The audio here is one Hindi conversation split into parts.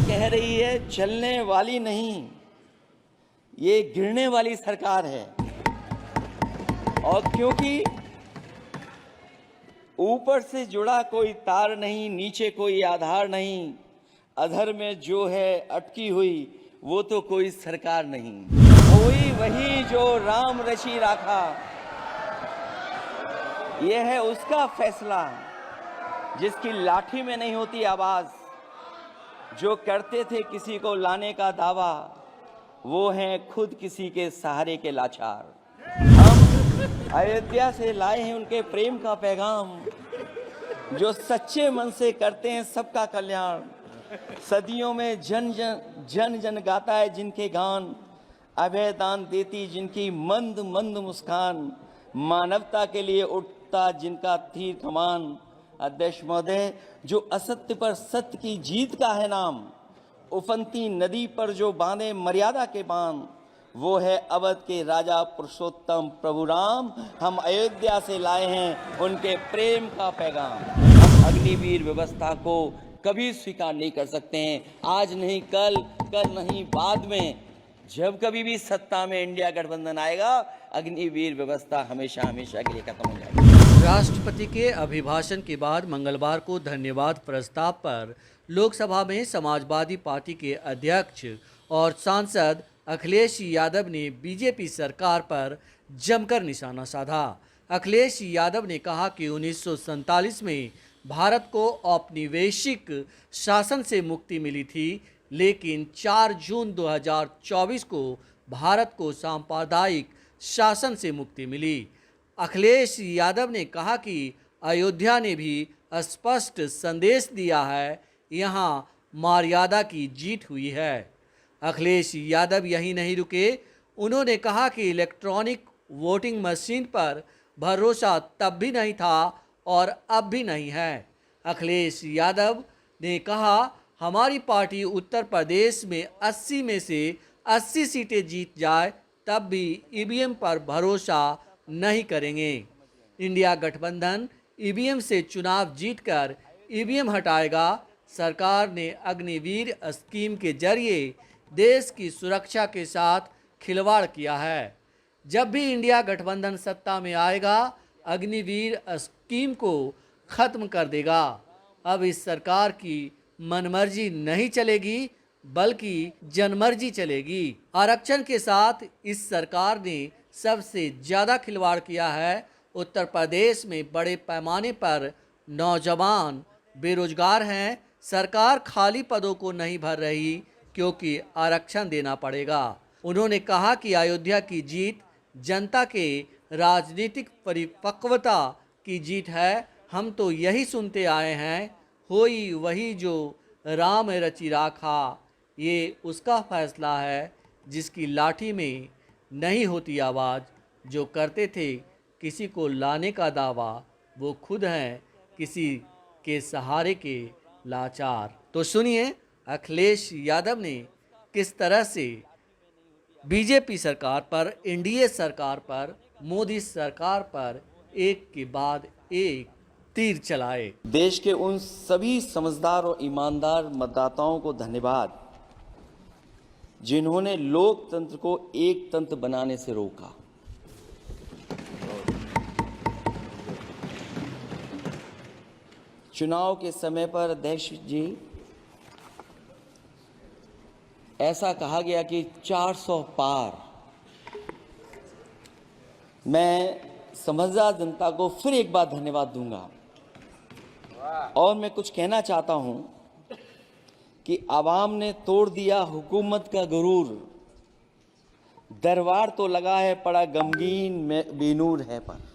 कह रही है चलने वाली नहीं, ये गिरने वाली सरकार है। और क्योंकि ऊपर से जुड़ा कोई तार नहीं, नीचे कोई आधार नहीं, अधर में जो है अटकी हुई वो तो कोई सरकार नहीं। कोई वही जो राम रची राखा, ये है उसका फैसला, जिसकी लाठी में नहीं होती आवाज। जो करते थे किसी को लाने का दावा, वो हैं खुद किसी के सहारे के लाचार। हम अयोध्या से लाए हैं उनके प्रेम का पैगाम, जो सच्चे मन से करते हैं सबका कल्याण। सदियों में जन जन गाता है जिनके गान, अभय दान देती जिनकी मंद मंद मुस्कान, मानवता के लिए उठता जिनका तीर कमान। अध्यक्ष महोदय, जो असत्य पर सत्य की जीत का है नाम, उफनती नदी पर जो बांधे मर्यादा के बांध, वो है अवध के राजा पुरुषोत्तम प्रभु राम। हम अयोध्या से लाए हैं उनके प्रेम का पैगाम। हम अग्निवीर व्यवस्था को कभी स्वीकार नहीं कर सकते हैं। आज नहीं कल, कल नहीं बाद में, जब कभी भी सत्ता में इंडिया गठबंधन आएगा, अग्निवीर व्यवस्था हमेशा हमेशा के लिए खत्म हो जाएगी। राष्ट्रपति के अभिभाषण के बाद मंगलवार को धन्यवाद प्रस्ताव पर लोकसभा में समाजवादी पार्टी के अध्यक्ष और सांसद अखिलेश यादव ने बीजेपी सरकार पर जमकर निशाना साधा। अखिलेश यादव ने कहा कि 1947 में भारत को औपनिवेशिक शासन से मुक्ति मिली थी, लेकिन 4 जून 2024 को भारत को सांप्रदायिक शासन से मुक्ति मिली। अखिलेश यादव ने कहा कि अयोध्या ने भी स्पष्ट संदेश दिया है, यहाँ मर्यादा की जीत हुई है। अखिलेश यादव यही नहीं रुके, उन्होंने कहा कि इलेक्ट्रॉनिक वोटिंग मशीन पर भरोसा तब भी नहीं था और अब भी नहीं है। अखिलेश यादव ने कहा, हमारी पार्टी उत्तर प्रदेश में 80 में से 80 सीटें जीत जाए तब भी ईवीएम पर भरोसा नहीं करेंगे। इंडिया गठबंधन ईवीएम से चुनाव जीतकर ईवीएम हटाएगा। सरकार ने अग्निवीर स्कीम के जरिए देश की सुरक्षा के साथ खिलवाड़ किया है। जब भी इंडिया गठबंधन सत्ता में आएगा, अग्निवीर स्कीम को खत्म कर देगा। अब इस सरकार की मनमर्जी नहीं चलेगी, बल्कि जनमर्जी चलेगी। आरक्षण के साथ इस सरकार ने सबसे ज़्यादा खिलवाड़ किया है। उत्तर प्रदेश में बड़े पैमाने पर नौजवान बेरोजगार हैं। सरकार खाली पदों को नहीं भर रही क्योंकि आरक्षण देना पड़ेगा। उन्होंने कहा कि अयोध्या की जीत जनता के राजनीतिक परिपक्वता की जीत है। हम तो यही सुनते आए हैं, होई वही जो राम रची राखा। ये उसका फैसला है जिसकी लाठी में नहीं होती आवाज़। जो करते थे किसी को लाने का दावा, वो खुद हैं किसी के सहारे के लाचार। तो सुनिए अखिलेश यादव ने किस तरह से बीजेपी सरकार पर, एनडीए सरकार पर, मोदी सरकार पर एक के बाद एक तीर चलाए। देश के उन सभी समझदार और ईमानदार मतदाताओं को धन्यवाद, जिन्होंने लोकतंत्र को एक तंत्र बनाने से रोका। चुनाव के समय पर अध्यक्ष जी, ऐसा कहा गया कि 400 पार। मैं समझदार जनता को फिर एक बार धन्यवाद दूंगा और मैं कुछ कहना चाहता हूं कि आवाम ने तोड़ दिया हुकूमत का गुरूर। दरबार तो लगा है पड़ा गमगीन में बेनूर है पर।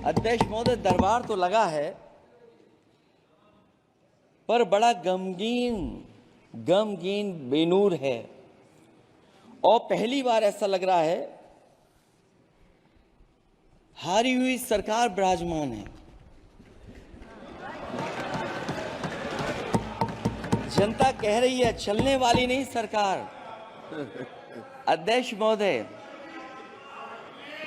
अध्यक्ष महोदय, दरबार तो लगा है पर बड़ा गमगीन बेनूर है। और पहली बार ऐसा लग रहा है हारी हुई सरकार विराजमान है। जनता कह रही है चलने वाली नहीं सरकार। अध्यक्ष महोदय,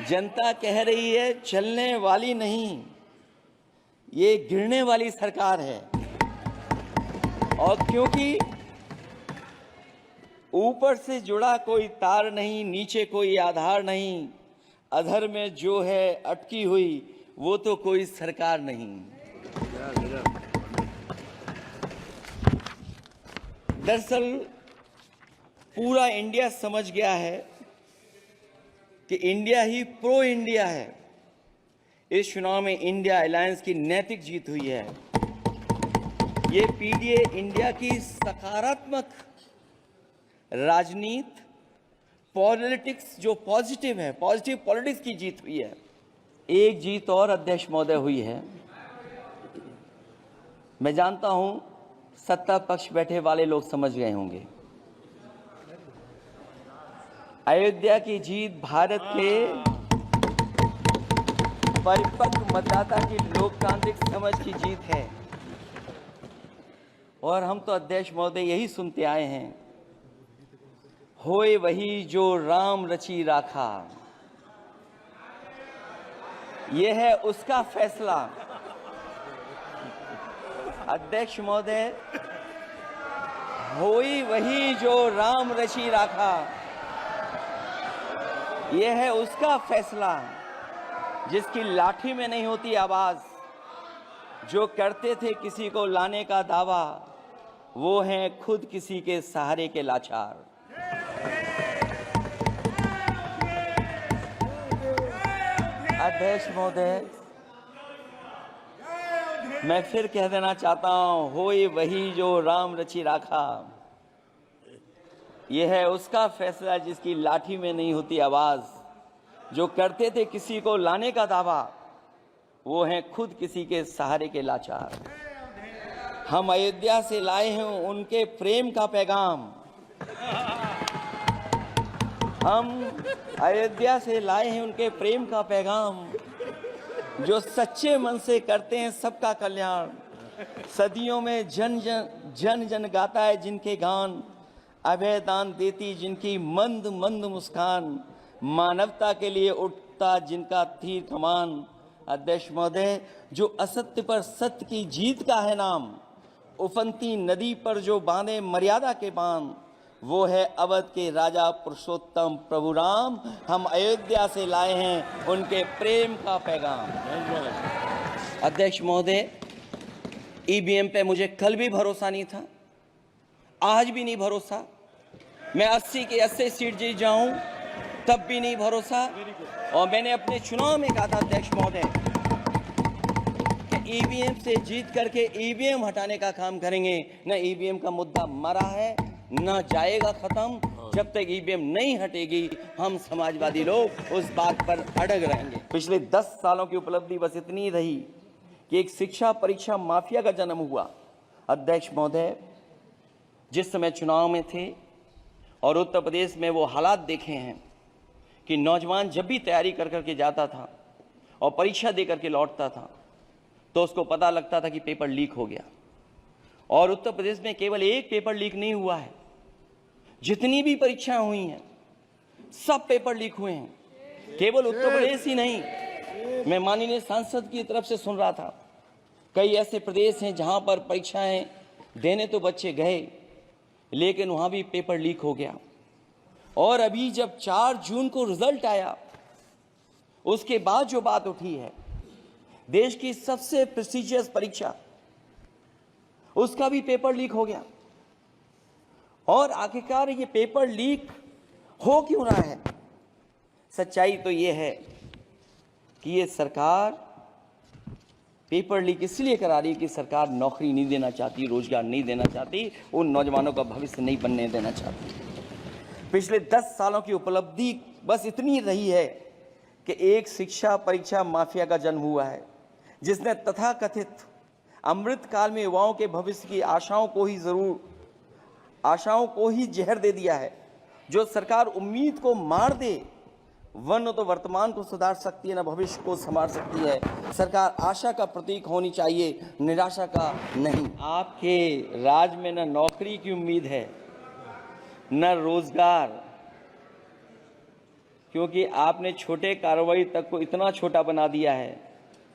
जनता कह रही है चलने वाली नहीं, ये गिरने वाली सरकार है। और क्योंकि ऊपर से जुड़ा कोई तार नहीं, नीचे कोई आधार नहीं, अधर में जो है अटकी हुई वो तो कोई सरकार नहीं। दरअसल पूरा इंडिया समझ गया है कि इंडिया ही प्रो इंडिया है। इस चुनाव में इंडिया अलायंस की नैतिक जीत हुई है। ये पीडीए इंडिया की सकारात्मक राजनीति, पॉलिटिक्स जो पॉजिटिव है, पॉजिटिव पॉलिटिक्स की जीत हुई है। एक जीत और अध्यक्ष महोदय हुई है। मैं जानता हूं सत्ता पक्ष बैठे वाले लोग समझ गए होंगे। अयोध्या की जीत भारत के परिपक्व मतदाता की लोकतांत्रिक समझ की जीत है। और हम तो अध्यक्ष महोदय यही सुनते आए हैं, होए वही जो राम रची राखा। यह है उसका फैसला। अध्यक्ष महोदय, होई वही जो राम रची राखा, यह है उसका फैसला जिसकी लाठी में नहीं होती आवाज। जो करते थे किसी को लाने का दावा, वो हैं खुद किसी के सहारे के लाचार। अध्यक्ष महोदय, मैं फिर कह देना चाहता हूं, होए वही जो राम रची राखा। यह है उसका फैसला जिसकी लाठी में नहीं होती आवाज। जो करते थे किसी को लाने का दावा, वो हैं खुद किसी के सहारे के लाचार। हम अयोध्या से लाए हैं उनके प्रेम का पैगाम। हम अयोध्या से लाए हैं उनके प्रेम का पैगाम, जो सच्चे मन से करते हैं सबका कल्याण। सदियों में जन जन गाता है जिनके गान, अभय दान देती जिनकी मंद मंद मुस्कान, मानवता के लिए उठता जिनका तीर कमान। अध्यक्ष महोदय, जो असत्य पर सत्य की जीत का है नाम, उफनती नदी पर जो बांधे मर्यादा के बांध, वो है अवध के राजा पुरुषोत्तम प्रभु राम। हम अयोध्या से लाए हैं उनके प्रेम का पैगाम। अध्यक्ष महोदय, ईवीएम पे मुझे कल भी भरोसा नहीं था, आज भी नहीं भरोसा। मैं 80 की 80 सीट जीत जाऊं तब भी नहीं भरोसा। और मैंने अपने चुनाव में कहा था अध्यक्ष महोदय कि ईवीएम से जीत करके ईवीएम हटाने का काम करेंगे। न ईवीएम का मुद्दा मरा है, न जाएगा खत्म। जब तक ईवीएम नहीं हटेगी, हम समाजवादी लोग उस बात पर अड़ग रहेंगे। पिछले 10 सालों की उपलब्धि बस इतनी रही कि एक शिक्षा परीक्षा माफिया का जन्म हुआ। अध्यक्ष महोदय, जिस समय चुनाव में थे और उत्तर प्रदेश में वो हालात देखे हैं कि नौजवान जब भी तैयारी कर करके जाता था और परीक्षा दे करके लौटता था, तो उसको पता लगता था कि पेपर लीक हो गया। और उत्तर प्रदेश में केवल एक पेपर लीक नहीं हुआ है, जितनी भी परीक्षाएं हुई हैं सब पेपर लीक हुए हैं। केवल उत्तर प्रदेश ही नहीं, मैं माननीय सांसद की तरफ से सुन रहा था, कई ऐसे प्रदेश हैं जहां पर परीक्षाएं देने तो बच्चे गए, लेकिन वहां भी पेपर लीक हो गया। और अभी जब 4 जून को रिजल्ट आया, उसके बाद जो बात उठी है, देश की सबसे प्रेस्टिजियस परीक्षा, उसका भी पेपर लीक हो गया। और आखिरकार ये पेपर लीक हो क्यों रहा है? सच्चाई तो ये है कि ये सरकार पेपर लीक इसलिए करा रही है कि सरकार नौकरी नहीं देना चाहती, रोजगार नहीं देना चाहती, उन नौजवानों का भविष्य नहीं बनने देना चाहती। पिछले 10 सालों की उपलब्धि बस इतनी रही है कि एक शिक्षा परीक्षा माफिया का जन्म हुआ है, जिसने तथाकथित अमृत काल में युवाओं के भविष्य की आशाओं को ही जहर दे दिया है। जो सरकार उम्मीद को मार दे, वरना तो वर्तमान को सुधार सकती है, न भविष्य को संभाल सकती है। सरकार आशा का प्रतीक होनी चाहिए, निराशा का नहीं। आपके राज में न नौकरी की उम्मीद है, न रोजगार, क्योंकि आपने छोटे कारोबारी तक को इतना छोटा बना दिया है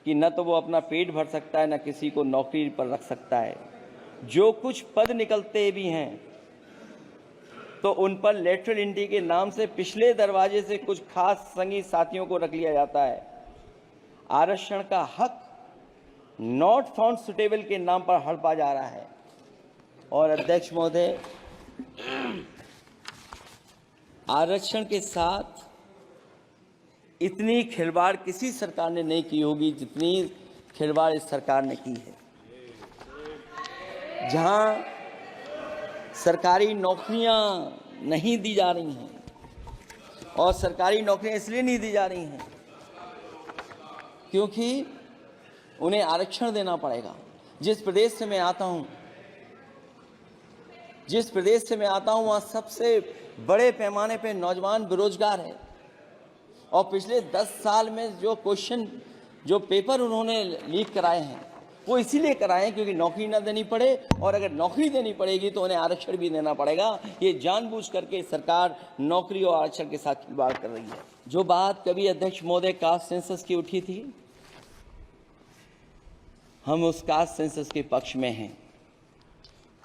कि न तो वो अपना पेट भर सकता है, न किसी को नौकरी पर रख सकता है। जो कुछ पद निकलते भी हैं तो उन पर लेटरल एंट्री के नाम से पिछले दरवाजे से कुछ खास संगी साथियों को रख लिया जाता है। आरक्षण का हक नॉट फाउंड सुटेबल के नाम पर हड़पा जा रहा है। और अध्यक्ष महोदय, आरक्षण के साथ इतनी खिलवाड़ किसी सरकार ने नहीं की होगी जितनी खिलवाड़ इस सरकार ने की है। जहां सरकारी नौकरियां नहीं दी जा रही हैं, और सरकारी नौकरियां इसलिए नहीं दी जा रही हैं क्योंकि उन्हें आरक्षण देना पड़ेगा। जिस प्रदेश से मैं आता हूं वहां सबसे बड़े पैमाने पे नौजवान बेरोजगार है, और पिछले 10 साल में जो पेपर उन्होंने लीक कराए हैं वो इसीलिए कराए हैं क्योंकि नौकरी ना देनी पड़े, और अगर नौकरी देनी पड़ेगी तो उन्हें आरक्षण भी देना पड़ेगा। ये जानबूझ करके सरकार नौकरी और आरक्षण के साथ खिलवाड़ कर रही है। जो बात कभी अध्यक्ष महोदय कास्ट सेंसस की उठी थी, हम उस कास्ट सेंसस के पक्ष में हैं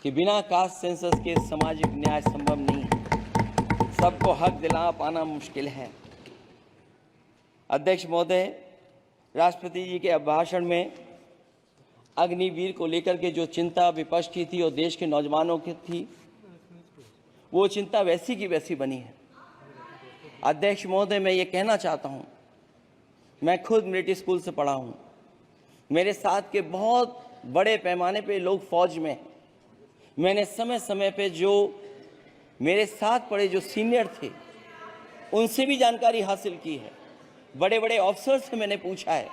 कि बिना कास्ट सेंसस के सामाजिक न्याय संभव नहीं है। सबको हक दिला पाना मुश्किल है। अध्यक्ष महोदय, राष्ट्रपति जी के अभिभाषण में अग्निवीर को लेकर के जो चिंता विपक्ष की थी और देश के नौजवानों की थी, वो चिंता वैसी की वैसी बनी है। अध्यक्ष महोदय, मैं ये कहना चाहता हूँ, मैं खुद मिलिट्री स्कूल से पढ़ा हूँ। मेरे साथ के बहुत बड़े पैमाने पे लोग फौज में हैं। मैंने समय समय पे जो मेरे साथ पढ़े जो सीनियर थे उनसे भी जानकारी हासिल की है। बड़े बड़े ऑफिसर से मैंने पूछा है,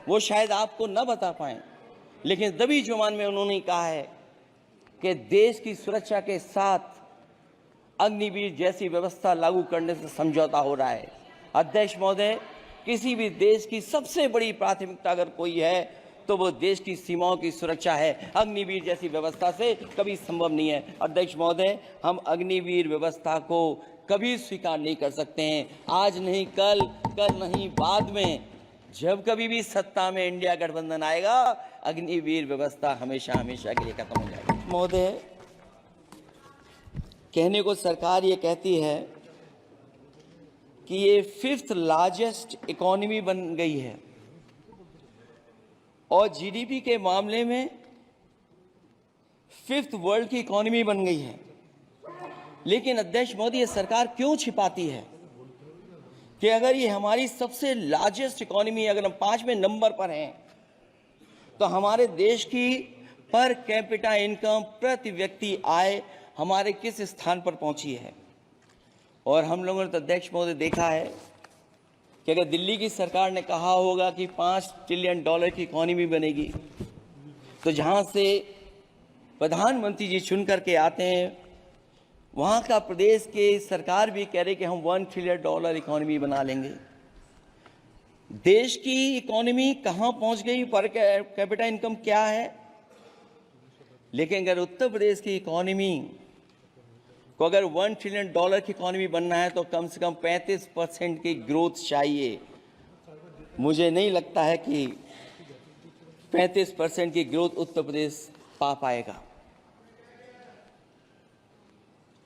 वो शायद आपको न बता पाएं, लेकिन दबी जुबान में उन्होंने कहा है कि देश की सुरक्षा के साथ अग्निवीर जैसी व्यवस्था लागू करने से समझौता हो रहा है। अध्यक्ष महोदय, किसी भी देश की सबसे बड़ी प्राथमिकता अगर कोई है तो वो देश की सीमाओं की सुरक्षा है। अग्निवीर जैसी व्यवस्था से कभी संभव नहीं है। अध्यक्ष महोदय, हम अग्निवीर व्यवस्था को कभी स्वीकार नहीं कर सकते हैं। आज नहीं कल, कल नहीं बाद में, जब कभी भी सत्ता में इंडिया गठबंधन आएगा, अग्निवीर व्यवस्था हमेशा हमेशा के लिए खत्म हो जाएगी। महोदय, कहने को सरकार ये कहती है कि ये 5th लार्जेस्ट इकोनॉमी बन गई है और जीडीपी के मामले में 5th वर्ल्ड की इकोनॉमी बन गई है। लेकिन अध्यक्ष मोदी, ये सरकार क्यों छिपाती है कि अगर ये हमारी सबसे लार्जेस्ट इकोनॉमी, अगर हम 5वें नंबर पर हैं, तो हमारे देश की पर कैपिटा इनकम, प्रति व्यक्ति आय हमारे किस स्थान पर पहुंची है। और हम लोगों ने तो अध्यक्ष महोदय देखा है कि अगर दिल्ली की सरकार ने कहा होगा कि $5 ट्रिलियन की इकोनॉमी बनेगी, तो जहां से प्रधानमंत्री जी चुन करके आते हैं, वहां का प्रदेश के सरकार भी कह रहे कि हम $1 ट्रिलियन इकोनॉमी बना लेंगे। देश की इकोनॉमी कहां पहुंच गई, पर कैपिटा इनकम क्या है। लेकिन अगर उत्तर प्रदेश की इकोनॉमी को अगर $1 ट्रिलियन की इकोनॉमी बनना है तो कम से कम 35% की ग्रोथ चाहिए। मुझे नहीं लगता है कि 35% की ग्रोथ उत्तर प्रदेश पा पाएगा।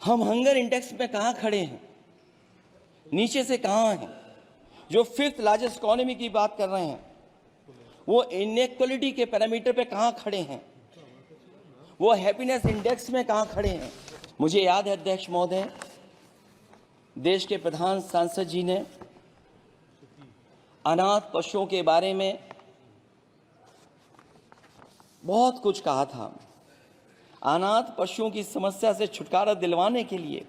हम हंगर इंडेक्स में कहां खड़े हैं, नीचे से कहां हैं। जो 5th लार्जेस्ट इकोनॉमी की बात कर रहे हैं, वो इनइक्वालिटी के पैरामीटर पे कहां खड़े हैं, वो हैप्पीनेस इंडेक्स में कहां खड़े हैं। मुझे याद है अध्यक्ष महोदय, देश के प्रधान सांसद जी ने अनाथ पशुओं के बारे में बहुत कुछ कहा था। अनाथ पशुओं की समस्या से छुटकारा दिलवाने के लिए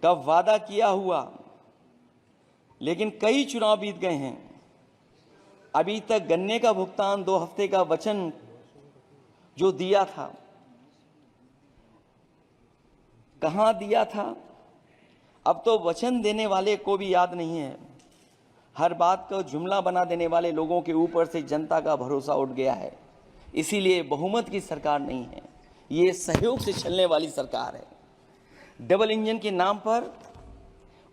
कब वादा किया हुआ, लेकिन कई चुनाव बीत गए हैं, अभी तक गन्ने का भुगतान 2 हफ्ते का वचन जो दिया था, कहां दिया था। अब तो वचन देने वाले को भी याद नहीं है। हर बात को जुमला बना देने वाले लोगों के ऊपर से जनता का भरोसा उठ गया है। इसीलिए बहुमत की सरकार नहीं है, ये सहयोग से चलने वाली सरकार है। डबल इंजन के नाम पर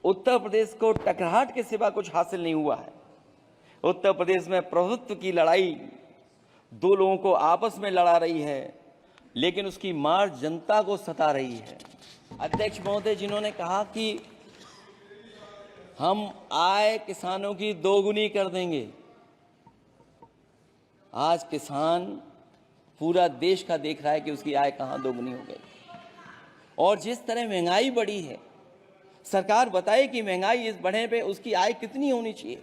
उत्तर प्रदेश को टकराहट के सिवा कुछ हासिल नहीं हुआ है। उत्तर प्रदेश में प्रभुत्व की लड़ाई दो लोगों को आपस में लड़ा रही है, लेकिन उसकी मार जनता को सता रही है। अध्यक्ष महोदय, जिन्होंने कहा कि हम आय किसानों की दोगुनी कर देंगे, आज किसान पूरा देश का देख रहा है कि उसकी आय कहां दोगुनी हो गई। और जिस तरह महंगाई बढ़ी है, सरकार बताए कि महंगाई इस बढ़ने पे उसकी आय कितनी होनी चाहिए।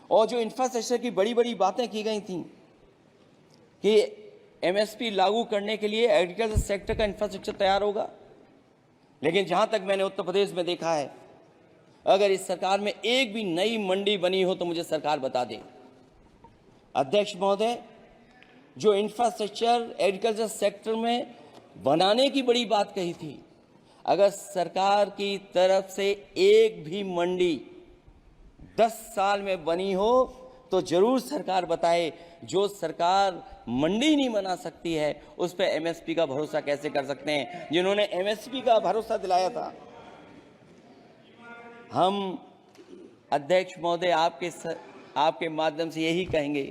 और जो इंफ्रास्ट्रक्चर की बड़ी बड़ी बातें की गई थी कि एमएसपी लागू करने के लिए एग्रीकल्चर सेक्टर का इंफ्रास्ट्रक्चर तैयार होगा, लेकिन जहां तक मैंने उत्तर प्रदेश में देखा है, अगर इस सरकार में एक भी नई मंडी बनी हो तो मुझे सरकार बता दे। अध्यक्ष महोदय, जो इंफ्रास्ट्रक्चर एग्रीकल्चर सेक्टर में बनाने की बड़ी बात कही थी, अगर सरकार की तरफ से एक भी मंडी 10 साल में बनी हो तो जरूर सरकार बताए। जो सरकार मंडी नहीं बना सकती है उस पर एमएसपी का भरोसा कैसे कर सकते हैं, जिन्होंने एमएसपी का भरोसा दिलाया था। हम अध्यक्ष महोदय आपके माध्यम से यही कहेंगे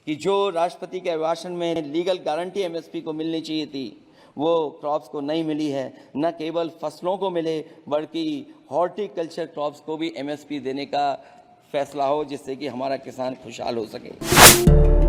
कि जो राष्ट्रपति के अभिभाषण में लीगल गारंटी एमएसपी को मिलनी चाहिए थी, वो क्रॉप्स को नहीं मिली है। न केवल फसलों को मिले बल्कि हॉर्टिकल्चर क्रॉप्स को भी एमएसपी देने का फैसला हो, जिससे कि हमारा किसान खुशहाल हो सके।